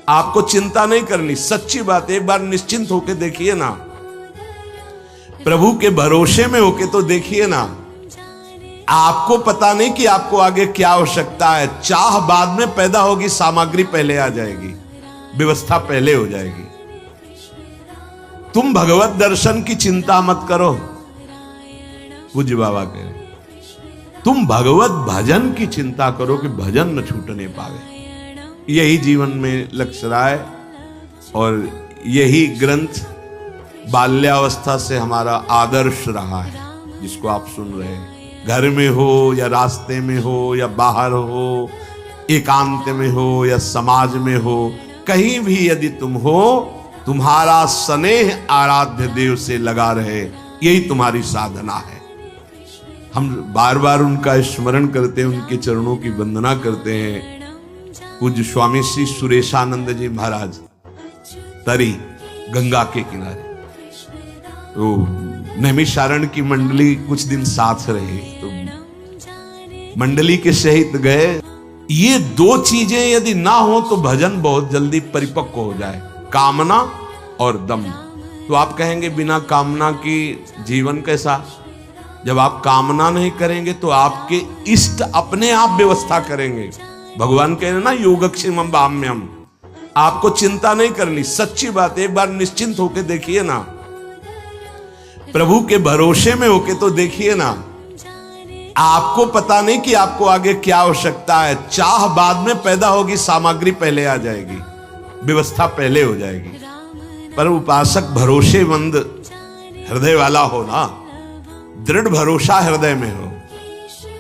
आपको चिंता नहीं करनी, सच्ची बात। एक बार निश्चिंत होके देखिए ना, प्रभु के भरोसे में होके तो देखिए ना। आपको पता नहीं कि आपको आगे क्या आवश्यकता है। चाह बाद में पैदा होगी, सामग्री पहले आ जाएगी, व्यवस्था पहले हो जाएगी। तुम भगवत दर्शन की चिंता मत करो, पूज्य बाबा कह रहे, तुम भगवत भजन की चिंता करो कि भजन न छूटने पावे। यही जीवन में लक्ष्य रहा है और यही ग्रंथ बाल्यावस्था से हमारा आदर्श रहा है, जिसको आप सुन रहे हैं। घर में हो या रास्ते में हो या बाहर हो, एकांत में हो या समाज में हो, कहीं भी यदि तुम हो, तुम्हारा स्नेह आराध्य देव से लगा रहे, यही तुम्हारी साधना है। हम बार बार उनका स्मरण करते हैं, उनके चरणों की वंदना करते हैं। पूज्य स्वामी श्री सुरेशानंद जी महाराज तरी गंगा के किनारे, तो नैमिषारण्य की मंडली कुछ दिन साथ रहे, तो मंडली के सहित गए। ये दो चीजें यदि ना हो तो भजन बहुत जल्दी परिपक्व हो जाए, कामना और दम। तो आप कहेंगे बिना कामना की जीवन कैसा? जब आप कामना नहीं करेंगे तो आपके इष्ट अपने आप व्यवस्था करेंगे। भगवान कह रहे ना, योगक्षेमम बाम्यम। आपको चिंता नहीं करनी, सच्ची बात। एक बार निश्चिंत होके देखिए ना, प्रभु के भरोसे में होके तो देखिए ना। आपको पता नहीं कि आपको आगे क्या आवश्यकता है। चाह बाद में पैदा होगी, सामग्री पहले आ जाएगी, व्यवस्था पहले हो जाएगी। पर उपासक भरोसेमंद हृदय वाला हो ना, दृढ़ भरोसा हृदय में हो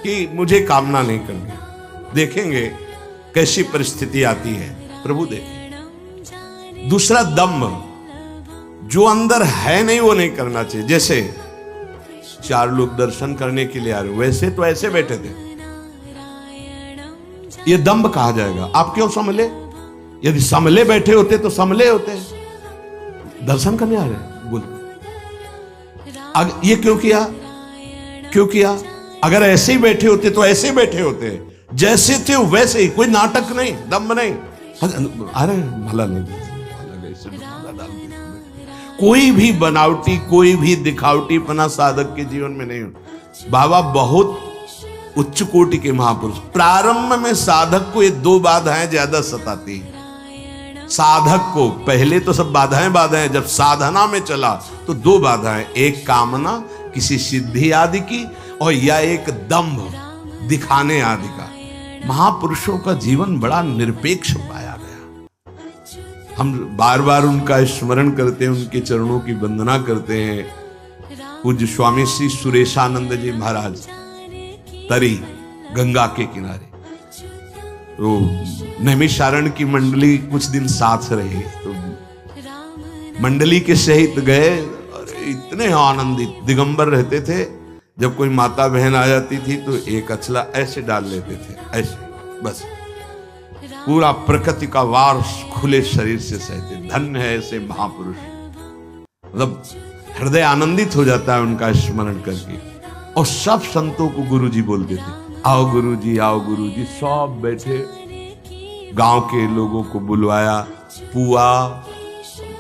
कि मुझे कामना नहीं करनी। देखेंगे कैसी परिस्थिति आती है, प्रभु देखें। दूसरा दम्भ, जो अंदर है नहीं वो नहीं करना चाहिए। जैसे चार लोग दर्शन करने के लिए आ रहे, वैसे तो ऐसे बैठे थे, ये दम्भ कहा जाएगा। आप क्यों संभले? यदि संभले बैठे होते तो संभले होते। दर्शन करने आ रहे बोल, ये क्यों किया? क्यों किया? अगर ऐसे ही बैठे होते तो ऐसे ही बैठे होते, जैसे थे वैसे ही, कोई नाटक नहीं, दम्भ नहीं। अरे भला नहीं, कोई भी बनावटी, कोई भी दिखावटीपना साधक के जीवन में नहीं हो। बाबा बहुत उच्च कोटि के महापुरुष। प्रारंभ में साधक को ये दो बाधाएं ज्यादा सताती हैं। साधक को पहले तो सब बाधाएं, जब साधना में चला तो दो बाधाएं, एक कामना किसी सिद्धि आदि की, और या एक दंभ दिखाने आदि का। महापुरुषों का जीवन बड़ा निरपेक्ष पाया गया। हम बार बार उनका स्मरण करते हैं, उनके चरणों की वंदना करते हैं। पूज्य स्वामी श्री सुरेशानंद जी महाराज तरी गंगा के किनारे, तो नैमिषारण्य की मंडली कुछ दिन साथ रहे, तो मंडली के सहित गए। और इतने आनंदित दिगंबर रहते थे, जब कोई माता बहन आ जाती थी तो एक अचला ऐसे डाल लेते थे, ऐसे बस। पूरा प्रकृति का वार खुले शरीर से सहते। धन्य है ऐसे महापुरुष। मतलब हृदय आनंदित हो जाता है उनका स्मरण करके। और सब संतों को गुरुजी बोलते थे, आओ गुरुजी, आओ गुरुजी। सब बैठे, गांव के लोगों को बुलवाया, पुआ,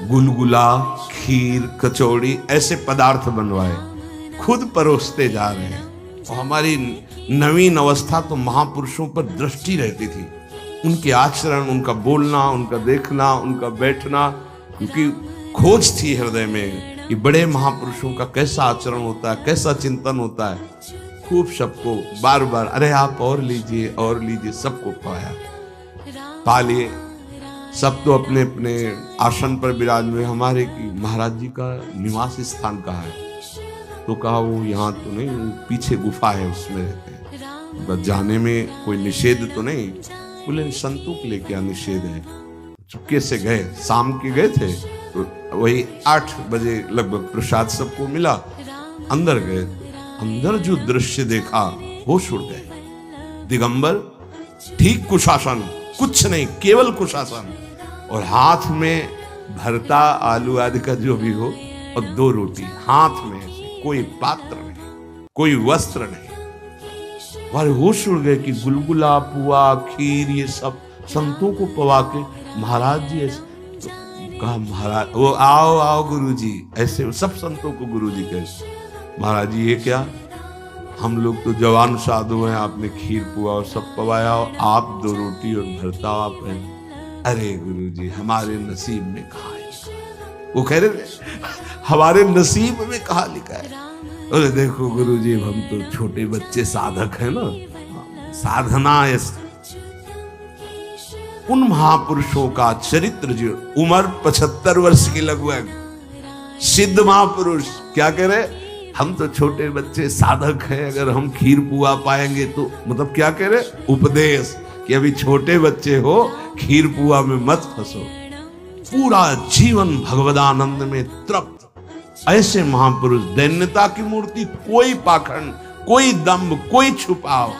गुलगुला, खीर, कचौड़ी ऐसे पदार्थ बनवाए, खुद परोसते जा रहे हैं। और हमारी नवीन अवस्था तो महापुरुषों पर दृष्टि रहती थी, उनके आचरण, उनका बोलना, उनका देखना, उनका बैठना, क्योंकि खोज थी हृदय में कि बड़े महापुरुषों का कैसा आचरण होता है, कैसा चिंतन होता है। खूब सबको बार बार, अरे आप और लीजिए और लीजिए, सबको पाया, पा लिए। सब तो अपने अपने आसन पर विराजमान। हमारे की महाराज जी का निवास स्थान कहाँ है? तो कहा वो यहाँ तो नहीं, पीछे गुफा है उसमें रहते हैं। बस जाने में कोई निषेध तो नहीं? बोले संतों के लिए क्या निषेध है। चुपके से गए, शाम के गए थे, तो वही 8 बजे लगभग प्रसाद सबको मिला। अंदर गए, अंदर जो दृश्य देखा होश उड़ गए। दिगंबर ठीक कुशासन, कुछ नहीं, केवल कुशासन, और हाथ में भरता आलू आदि का जो भी हो, और 2 रोटी हाथ में, कोई पात्र नहीं, कोई वस्त्र नहीं। हमारे होश उड़ गए कि गुलगुला, पुआ, खीर ये सब संतों को पवा के महाराज जी ऐसे तो कहा, महाराज वो आओ आओ गुरुजी, ऐसे सब संतों को गुरुजी कहे। महाराज जी ये क्या, हम लोग तो जवान साधु हैं, आपने खीर पुआ और सब पवाया और आप 2 रोटी और भरता आप हैं। अरे गुरुजी हमारे नसीब में कहा है। वो कह रहे हमारे नसीब में कहा लिखा है। अरे देखो गुरुजी हम तो छोटे बच्चे साधक हैं ना, साधना उन महापुरुषों का चरित्र जो उम्र 75 वर्ष की लगभग, सिद्ध महापुरुष क्या कह रहे, हम तो छोटे बच्चे साधक हैं, अगर हम खीर पुआ पाएंगे तो, मतलब क्या कह रहे, उपदेश कि अभी छोटे बच्चे हो, खीर पुआ में मत फंसो, पूरा जीवन भगवदानंद में तृप्त। ऐसे महापुरुष, दैन्यता की मूर्ति, कोई पाखंड, कोई दंभ, कोई छुपाव,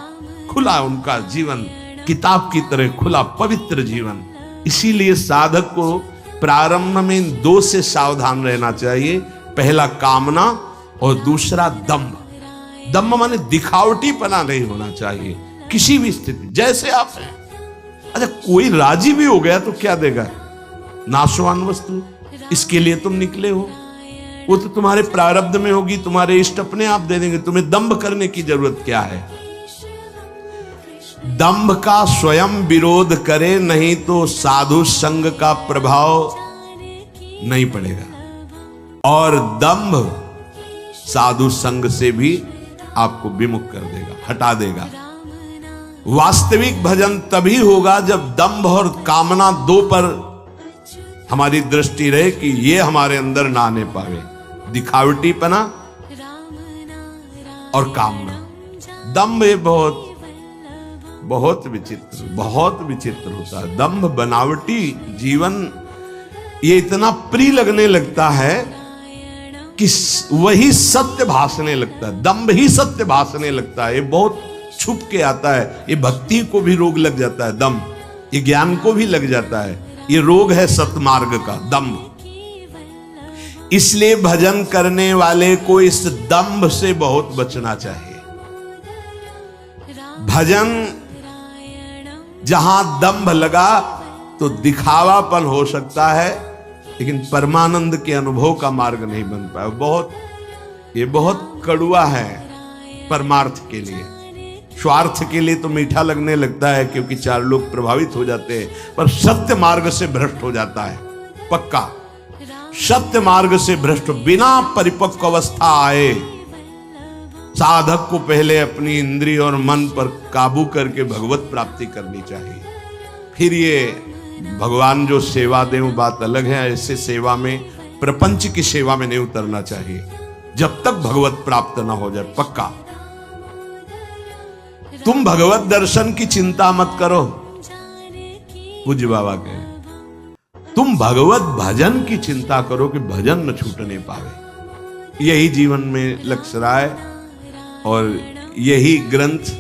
खुला उनका जीवन, किताब की तरह खुला पवित्र जीवन। इसीलिए साधक को प्रारंभ में 2 से सावधान रहना चाहिए। पहला कामना और दूसरा दंभ। दंभ माने दिखावटीपना नहीं होना चाहिए किसी भी स्थिति, जैसे आप हैं। अच्छा कोई राजी भी हो गया तो क्या देगा, नाशवान वस्तु, इसके लिए तुम निकले हो, वो तो तुम्हारे प्रारब्ध में होगी, तुम्हारे इष्ट अपने आप दे देंगे, तुम्हें दंभ करने की जरूरत क्या है। दंभ का स्वयं विरोध करे, नहीं तो साधु संग का प्रभाव नहीं पड़ेगा, और दंभ साधु संग से भी आपको विमुख कर देगा, हटा देगा। वास्तविक भजन तभी होगा जब दंभ और कामना 2 पर हमारी दृष्टि रहे कि ये हमारे अंदर ना आने पावे, दिखावटीपना और कामना। दंभ ये बहुत विचित्र होता है। दंभ बनावटी जीवन ये इतना प्रिय लगने लगता है कि वही सत्य भासने लगता है, दंभ ही सत्य भासने लगता है। ये बहुत छुप के आता है, ये भक्ति को भी रोग लग जाता है दंभ, ये ज्ञान को भी लग जाता है, ये रोग है सतमार्ग का दंभ। इसलिए भजन करने वाले को इस दंभ से बहुत बचना चाहिए। भजन जहां दंभ लगा तो दिखावापन हो सकता है, लेकिन परमानंद के अनुभव का मार्ग नहीं बन पाया। ये बहुत कड़वा है परमार्थ के लिए। स्वार्थ के लिए तो मीठा लगने लगता है क्योंकि 4 लोग प्रभावित हो जाते हैं, पर सत्य मार्ग से भ्रष्ट हो जाता है पक्का। सत्य मार्ग से भ्रष्ट बिना परिपक्व अवस्था आए साधक को पहले अपनी इंद्रिय और मन पर काबू करके भगवत प्राप्ति करनी चाहिए। फिर ये भगवान जो सेवा दे वो बात अलग है। ऐसे सेवा में, प्रपंच की सेवा में नहीं उतरना चाहिए जब तक भगवत प्राप्त ना हो जाए पक्का। तुम भगवत दर्शन की चिंता मत करो, पूज्य बाबा कहे, तुम भगवत भजन की चिंता करो कि भजन न छूटने पावे। यही जीवन में लक्ष्य रहा है और यही ग्रंथ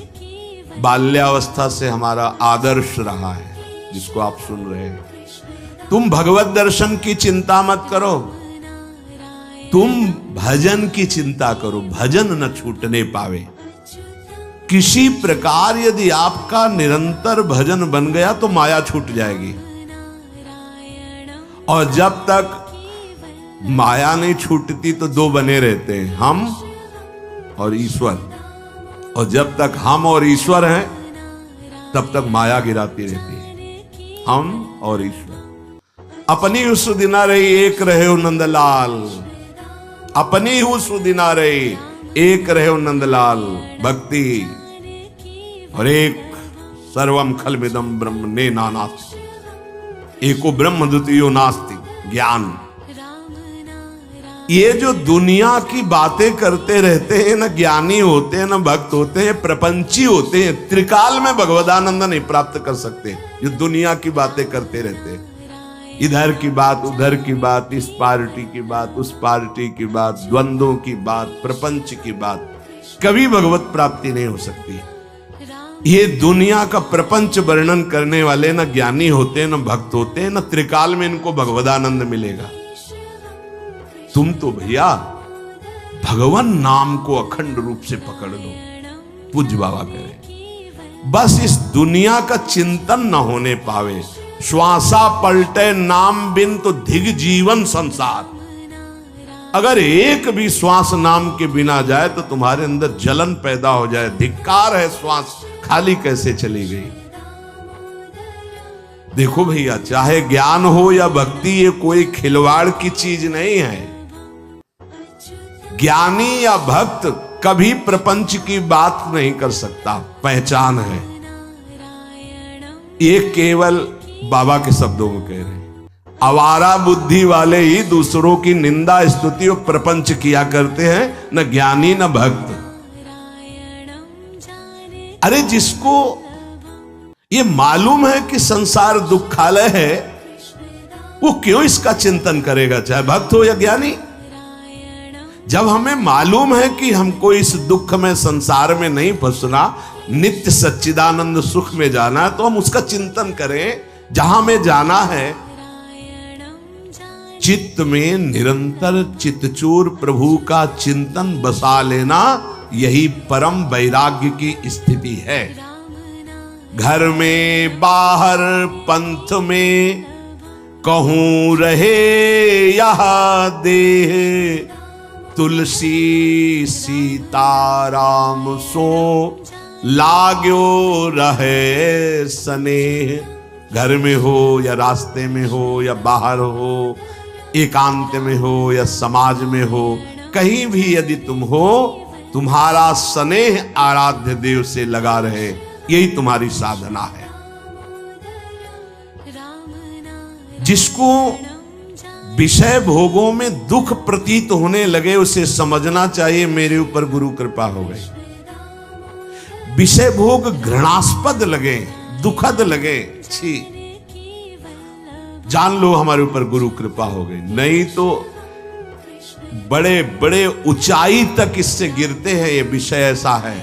बाल्यावस्था से हमारा आदर्श रहा है जिसको आप सुन रहे हैं। तुम भगवत दर्शन की चिंता मत करो, तुम भजन की चिंता करो, भजन न छूटने पावे। किसी प्रकार यदि आपका निरंतर भजन बन गया तो माया छूट जाएगी, और जब तक माया नहीं छूटती तो 2 बने रहते हैं, हम और ईश्वर। और जब तक हम और ईश्वर हैं तब तक माया गिराती रहती है। हम और ईश्वर अपनी उस दिना रही एक रहे हो नंदलाल, अपनी उस दिना रही एक रहे हो नंदलाल। भक्ति और एक सर्वम खलमिदम ब्रह्म ने नास्ति, एको ब्रह्म द्वितीयो नास्ति ज्ञान। ये जो दुनिया की बातें करते रहते हैं, ना ज्ञानी होते हैं, ना भक्त होते हैं, प्रपंची होते हैं, त्रिकाल में भगवदानंद नहीं प्राप्त कर सकते। जो दुनिया की बातें करते रहते हैं, इधर की बात, उधर की बात, इस पार्टी की बात, उस पार्टी की बात, द्वंद्वों की बात, प्रपंच की बात, कभी भगवत प्राप्ति नहीं हो सकती। ये दुनिया का प्रपंच वर्णन करने वाले ना ज्ञानी होते हैं, ना भक्त होते हैं, ना त्रिकाल में इनको भगवदानंद मिलेगा। तुम तो भैया भगवान नाम को अखंड रूप से पकड़ लो, पूज्य बाबा कह रहे। बस इस दुनिया का चिंतन न होने पावे, श्वासा पलटे नाम बिन तो धिग जीवन संसार। अगर एक भी श्वास नाम के बिना जाए तो तुम्हारे अंदर जलन पैदा हो जाए। धिक्कार है, श्वास खाली कैसे चली गई। देखो भैया, चाहे ज्ञान हो या भक्ति, ये कोई खिलवाड़ की चीज नहीं है। ज्ञानी या भक्त कभी प्रपंच की बात नहीं कर सकता, पहचान है। ये केवल बाबा के शब्दों में कह रहे हैं। आवारा बुद्धि वाले ही दूसरों की निंदा स्तुति और प्रपंच किया करते हैं, न ज्ञानी न भक्त। अरे जिसको ये मालूम है कि संसार दुखालय है, वो क्यों इसका चिंतन करेगा, चाहे भक्त हो या ज्ञानी। जब हमें मालूम है कि हमको इस दुख में, संसार में नहीं फंसना, नित्य सच्चिदानंद सुख में जाना, तो हम उसका चिंतन करें। जहां में जाना है, चित्त में निरंतर चित्तचूर प्रभु का चिंतन बसा लेना, यही परम वैराग्य की स्थिति है। घर में बाहर पंथ में कहूं रहे यह देह, तुलसी सीताराम सो लाग्यो रहे स्नेह। घर में हो या रास्ते में हो या बाहर हो, एकांत में हो या समाज में हो, कहीं भी यदि तुम हो, तुम्हारा स्नेह आराध्य देव से लगा रहे, यही तुम्हारी साधना है। जिसको विषय भोगों में दुख प्रतीत होने लगे, उसे समझना चाहिए मेरे ऊपर गुरु कृपा हो गई। विषय भोग घृणास्पद लगे, दुखद लगे, छी, जान लो हमारे ऊपर गुरु कृपा हो गई। नहीं तो बड़े बड़े ऊंचाई तक इससे गिरते हैं। ये विषय ऐसा है,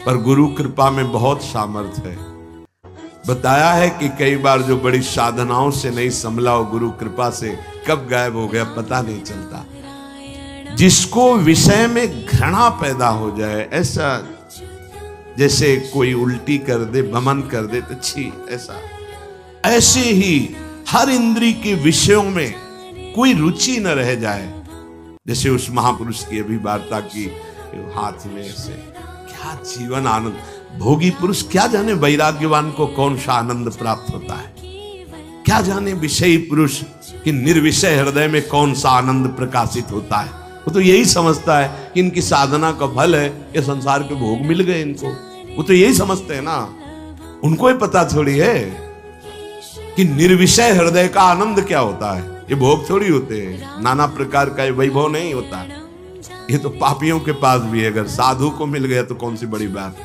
पर गुरु कृपा में बहुत सामर्थ्य है। बताया है कि कई बार जो बड़ी साधनाओं से नहीं संभला, वो गुरु कृपा से कब गायब हो गया पता नहीं चलता। जिसको विषय में घृणा पैदा हो जाए, ऐसा जैसे कोई उल्टी कर दे, वमन कर दे, तो छी, ऐसे ही हर इंद्री के विषयों में कोई रुचि न रह जाए। जैसे उस महापुरुष की अभी वार्ता की, हाथ में ऐसे क्या जीवन आनंद। भोगी पुरुष क्या जाने वैराग्यवान को कौन सा आनंद प्राप्त होता है, क्या जाने विषयी पुरुष कि निर्विषय हृदय में कौन सा आनंद प्रकाशित होता है। वो तो यही समझता है कि इनकी साधना का फल है ये संसार के भोग मिल गए इनको। वो तो यही समझते हैं ना, उनको ही पता थोड़ी है कि निर्विषय हृदय का आनंद क्या होता है। ये भोग थोड़ी होते हैं, नाना प्रकार का ये वैभव नहीं होता। ये तो पापियों के पास भी है, अगर साधु को मिल गया तो कौन सी बड़ी बात।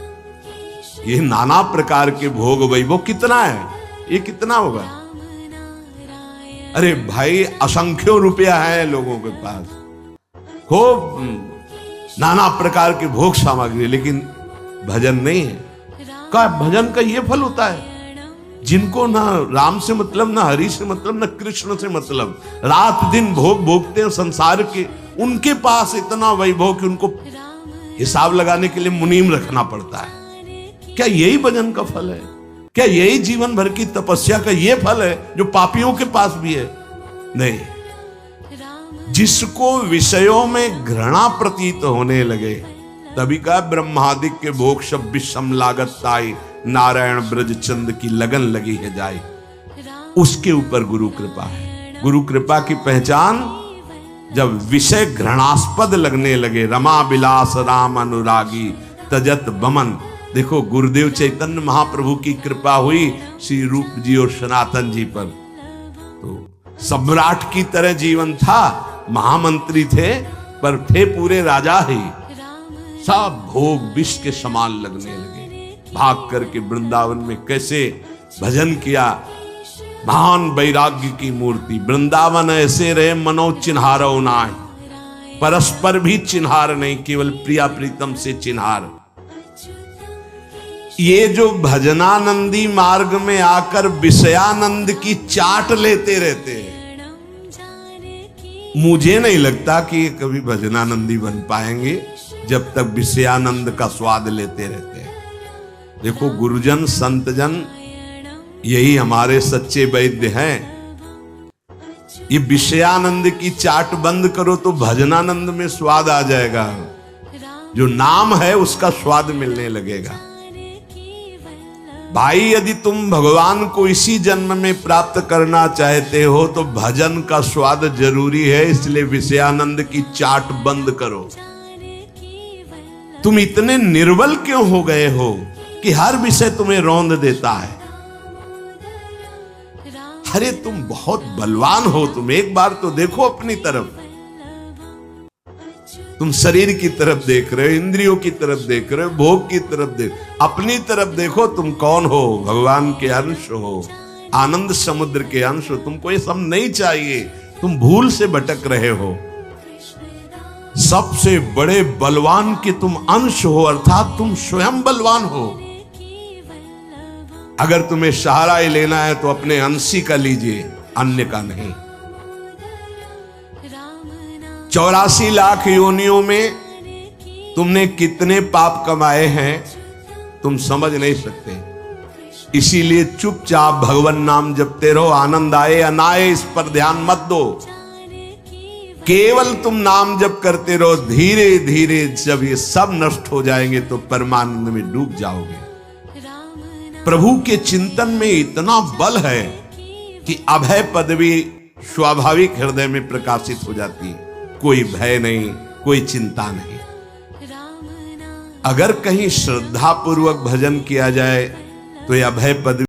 ये नाना प्रकार के भोग वैभव कितना है, ये कितना होगा। अरे भाई, असंख्यों रुपया है लोगों के पास, खूब नाना प्रकार के भोग सामग्री, लेकिन भजन नहीं है। का भजन का ये फल होता है, जिनको ना राम से मतलब, ना हरि से मतलब, ना कृष्ण से मतलब, रात दिन भोग भोगते हैं संसार के, उनके पास इतना वैभव कि उनको हिसाब लगाने के लिए मुनीम रखना पड़ता है। क्या यही भजन का फल है? क्या यही जीवन भर की तपस्या का ये फल है जो पापियों के पास भी है? नहीं। जिसको विषयों में घृणा प्रतीत होने लगे, तभी का ब्रह्मादिक के भोग सब विषम लागत ताई, नारायण ब्रज चंद की लगन लगी है जाए, उसके ऊपर गुरु कृपा है। गुरु कृपा की पहचान जब विषय घृणास्पद लगने लगे, रमा विलास राम अनुरागी तजत बमन। देखो गुरुदेव चैतन्य महाप्रभु की कृपा हुई श्री रूप जी और सनातन जी पर, तो सम्राट की तरह जीवन था, महामंत्री थे, पर थे पूरे राजा ही। सब भोग विष के समान लगने लगे। भाग करके वृंदावन में कैसे भजन किया, महान वैराग्य की मूर्ति। वृंदावन ऐसे रहे मनो चिन्हारो नाय, परस्पर भी चिन्हार नहीं, केवल प्रिया प्रीतम से चिन्हार। ये जो भजनानंदी मार्ग में आकर विषयानंद की चाट लेते रहते हैं, मुझे नहीं लगता कि ये कभी भजनानंदी बन पाएंगे जब तक विषयानंद का स्वाद लेते रहते हैं। देखो गुरुजन संतजन यही हमारे सच्चे वैद्य हैं। ये विषयानंद की चाट बंद करो तो भजनानंद में स्वाद आ जाएगा। जो नाम है उसका स्वाद मिलने लगेगा। भाई यदि तुम भगवान को इसी जन्म में प्राप्त करना चाहते हो तो भजन का स्वाद जरूरी है। इसलिए विषयानंद की चाट बंद करो। तुम इतने निर्बल क्यों हो गए हो कि हर विषय तुम्हें रौंद देता है। अरे तुम बहुत बलवान हो। तुम एक बार तो देखो अपनी तरफ। तुम शरीर की तरफ देख रहे हो, इंद्रियों की तरफ देख रहे हो, भोग की तरफ देख, अपनी तरफ देखो। तुम कौन हो? भगवान के अंश हो, आनंद समुद्र के अंश हो। तुमको ये सब नहीं चाहिए। तुम भूल से भटक रहे हो। सबसे बड़े बलवान के तुम अंश हो, अर्थात तुम स्वयं बलवान हो। अगर तुम्हें सहारा ही लेना है तो अपने अंशी का लीजिए, अन्य का नहीं। 84 लाख योनियों में तुमने कितने पाप कमाए हैं तुम समझ नहीं सकते। इसीलिए चुपचाप भगवान नाम जपते रहो। आनंद आए या ना आए इस पर ध्यान मत दो। केवल तुम नाम जप करते रहो। धीरे धीरे जब ये सब नष्ट हो जाएंगे तो परमानंद में डूब जाओगे। प्रभु के चिंतन में इतना बल है कि अभय पदवी स्वाभाविक हृदय में प्रकाशित हो जाती है। कोई भय नहीं, कोई चिंता नहीं। अगर कहीं श्रद्धा पूर्वक भजन किया जाए तो यह अभय पदवी